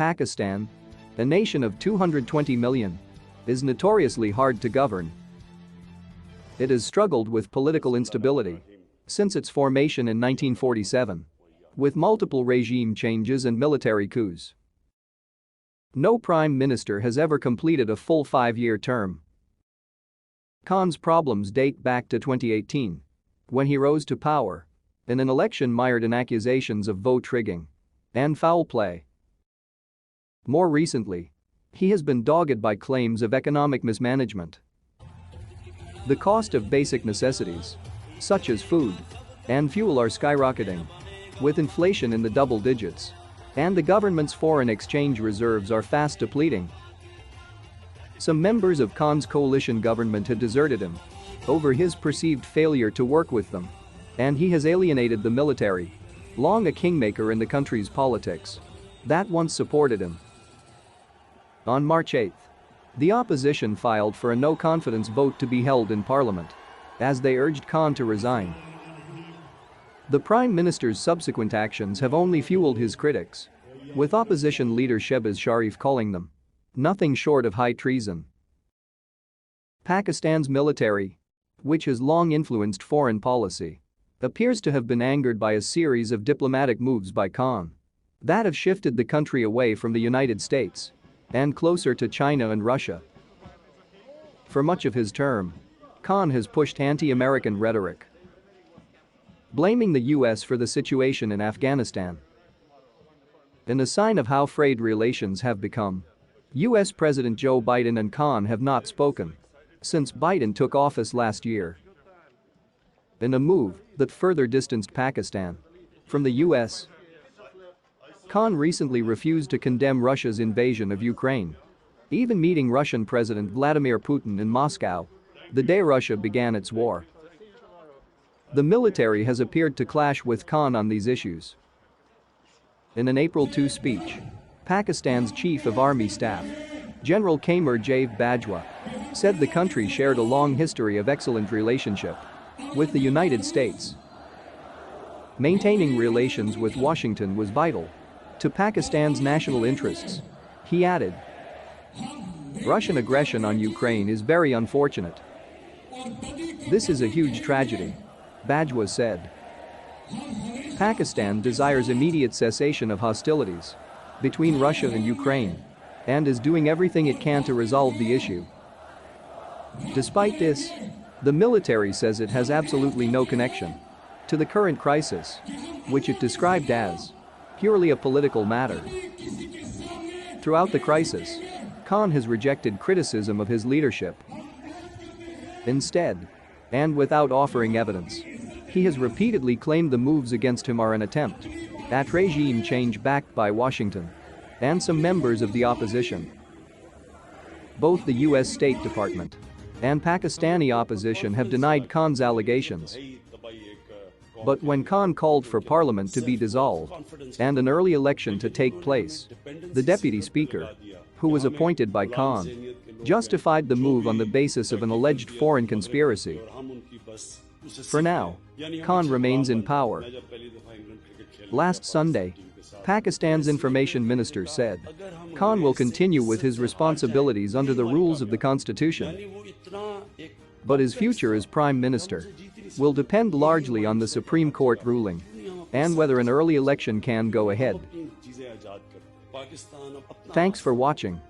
Pakistan, a nation of 220 million, is notoriously hard to govern. It has struggled with political instability since its formation in 1947, with multiple regime changes and military coups. No prime minister has ever completed a full 5-year term. Khan's problems date back to 2018, when he rose to power in an election mired in accusations of vote rigging and foul play. More recently, he has been dogged by claims of economic mismanagement. The cost of basic necessities, such as food and fuel, are skyrocketing, with inflation in the double digits, and the government's foreign exchange reserves are fast depleting. Some members of Khan's coalition government had deserted him over his perceived failure to work with them, and he has alienated the military, long a kingmaker in the country's politics, that once supported him. On March 8, the opposition filed for a no-confidence vote to be held in parliament, as they urged Khan to resign. The Prime Minister's subsequent actions have only fueled his critics, with opposition leader Shehbaz Sharif calling them nothing short of high treason. Pakistan's military, which has long influenced foreign policy, appears to have been angered by a series of diplomatic moves by Khan that have shifted the country away from the United States and closer to China and Russia. For much of his term, Khan has pushed anti-American rhetoric, blaming the US for the situation in Afghanistan. In a sign of how frayed relations have become, US President Joe Biden and Khan have not spoken since Biden took office last year. In a move that further distanced Pakistan from the US, Khan recently refused to condemn Russia's invasion of Ukraine, even meeting Russian President Vladimir Putin in Moscow the day Russia began its war. The military has appeared to clash with Khan on these issues. In an April 2 speech, Pakistan's Chief of Army Staff, General Qamar Javed Bajwa, said the country shared a long history of excellent relationship with the United States. Maintaining relations with Washington was vital to Pakistan's national interests, he added. Russian aggression on Ukraine is very unfortunate. This is a huge tragedy, Bajwa said. Pakistan desires immediate cessation of hostilities between Russia and Ukraine and is doing everything it can to resolve the issue. Despite this, the military says it has absolutely no connection to the current crisis, which it described as purely a political matter. Throughout the crisis, Khan has rejected criticism of his leadership. Instead, and without offering evidence, he has repeatedly claimed the moves against him are an attempt at regime change backed by Washington and some members of the opposition. Both the US State Department and Pakistani opposition have denied Khan's allegations. But when Khan called for parliament to be dissolved and an early election to take place, the deputy speaker, who was appointed by Khan, justified the move on the basis of an alleged foreign conspiracy. For now, Khan remains in power. Last Sunday, Pakistan's information minister said Khan will continue with his responsibilities under the rules of the constitution. But his future as prime minister will depend largely on the Supreme Court ruling and whether an early election can go ahead. Thanks for watching.